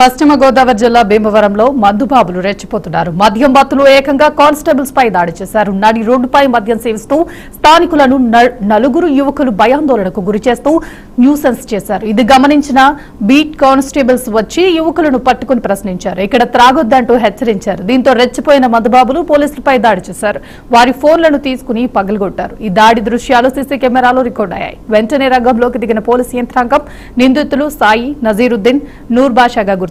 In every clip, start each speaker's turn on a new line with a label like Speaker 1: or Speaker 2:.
Speaker 1: పశ్చిమ గోదావరి జిల్లా భీమవరంలో మందుబాబులు రెచ్చిపోతున్నారు. మద్యం మత్తులో ఏకంగా కానిస్టేబుల్స్ పై దాడి చేశారు. నడి రోడ్డుపై మద్యం సేవిస్తూ స్థానికులను నలుగురు యువకులు భయాందోళనకు గురిచేస్తూ న్యూసెన్స్ చేశారు. ఇది గమనించిన బీట్ కానిస్టేబుల్స్ వచ్చి యువకులను పట్టుకుని ప్రశ్నించారు. ఇక్కడ త్రాగొద్దంటూ హెచ్చరించారు. దీంతో రెచ్చిపోయిన మందుబాబులు పోలీసులపై దాడి చేశారు. వారి ఫోన్లను తీసుకుని పగలగొట్టారు. ఈ దాడి దృశ్యాలు సీసీ కెమెరాలో రికార్డ్ అయ్యాయి. వెంటనే రంగంలోకి దిగిన పోలీసు యంత్రాంగం నిందితులు సాయి, నజీరుద్దీన్, నూర్ బాషాగా గుర్తించారు.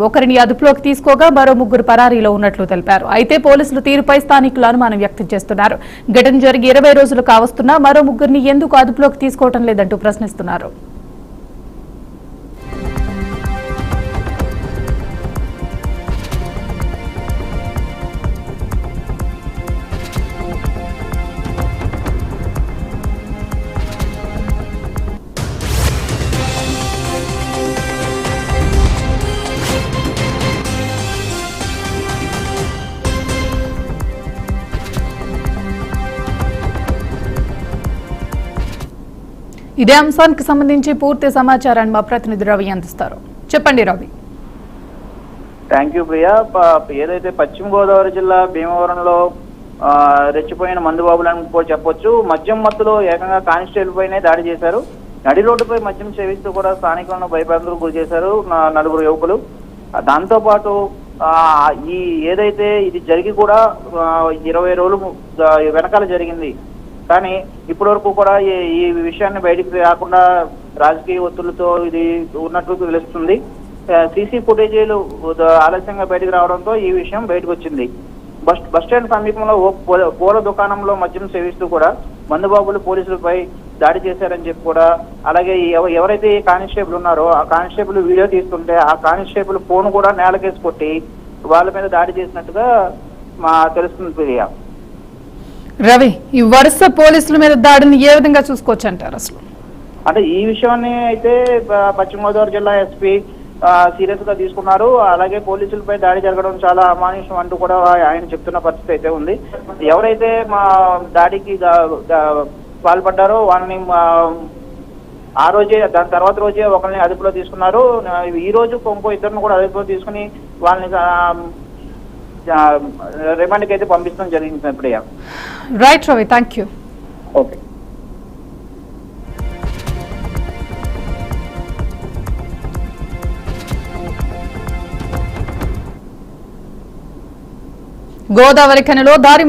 Speaker 1: ఒకరిని అదుపులోకి తీసుకోగా మరో ముగ్గురు పరారీలో ఉన్నట్లు తెలిపారు. అయితే పోలీసులు తీరుపై స్థానికులు అనుమానం వ్యక్తం చేస్తున్నారు. ఘటన జరిగి 20 రోజులు కావస్తున్నా మరో ముగ్గురిని ఎందుకు అదుపులోకి తీసుకోవడం లేదంటూ ప్రశ్నిస్తున్నారు. ఇదే అంశానికి సంబంధించి పూర్తి సమాచారాన్ని మా ప్రతినిధి రవి అందిస్తారు. చెప్పండి రవి.
Speaker 2: Thank you Priya. ఏదైతే పశ్చిమ గోదావరి జిల్లా భీమవరంలో రెచ్చిపోయిన మందుబాబులను కూడా చెప్పొచ్చు. మద్యం మత్తులో ఏకంగా కానిస్టేబుల్ పైనే దాడి చేశారు. నడి రోడ్డుపై మద్యం సేవిస్తూ కూడా స్థానికులను భయభ్రాంతులకు గురి చేశారు నలుగురు యువకులు. దాంతో పాటు ఈ ఏదైతే ఇది జరిగి కూడా 20 రోజులు వెనకాల జరిగింది. కానీ ఇప్పటి వరకు కూడా ఈ విషయాన్ని బయటికి రాకుండా రాజకీయ ఒత్తిళ్లతో ఇది ఉన్నట్లు తెలుస్తుంది. సీసీ ఫుటేజీలు ఆలస్యంగా బయటకు రావడంతో ఈ విషయం బయటకు వచ్చింది. బస్టాండ్ సమీపంలో పూల దుకాణంలో మద్యం సేవిస్తూ కూడా మందుబాబులు పోలీసులపై దాడి చేశారని చెప్పి కూడా, అలాగే ఎవరైతే ఈ కానిస్టేబుల్ ఉన్నారో ఆ కానిస్టేబుల్ వీడియో తీస్తుంటే ఆ కానిస్టేబుల్ ఫోన్ కూడా నేలకేసి కొట్టి వాళ్ళ మీద దాడి చేసినట్టుగా తెలుస్తుంది ప్రియా.
Speaker 1: రవి, ఈ వరుస పోలీసుల మీద దాడిని ఏ విధంగా చూసుకోవచ్చు అంటారు? అసలు
Speaker 2: అంటే ఈ విషయాన్ని అయితే పశ్చిమ గోదావరి జిల్లా ఎస్పీ సీరియస్ గా తీసుకున్నారు. అలాగే పోలీసులపై దాడి జరగడం చాలా అమానుషం అంటూ కూడా ఆయన చెప్తున్న పరిస్థితి అయితే ఉంది. ఎవరైతే మా దాడికి పాల్పడ్డారో వాళ్ళని ఆ రోజే దాని తర్వాత రోజే ఒకరిని అదుపులో తీసుకున్నారు. ఈ రోజు ఇంకో ఇద్దరిని కూడా అదుపులో తీసుకుని వాళ్ళని రిమాండ్కి అయితే పంపించడం జరిగింది. Priya.
Speaker 1: Right Ravi, thank you.
Speaker 2: Okay.
Speaker 1: గోదావరి ఖనిలో దారి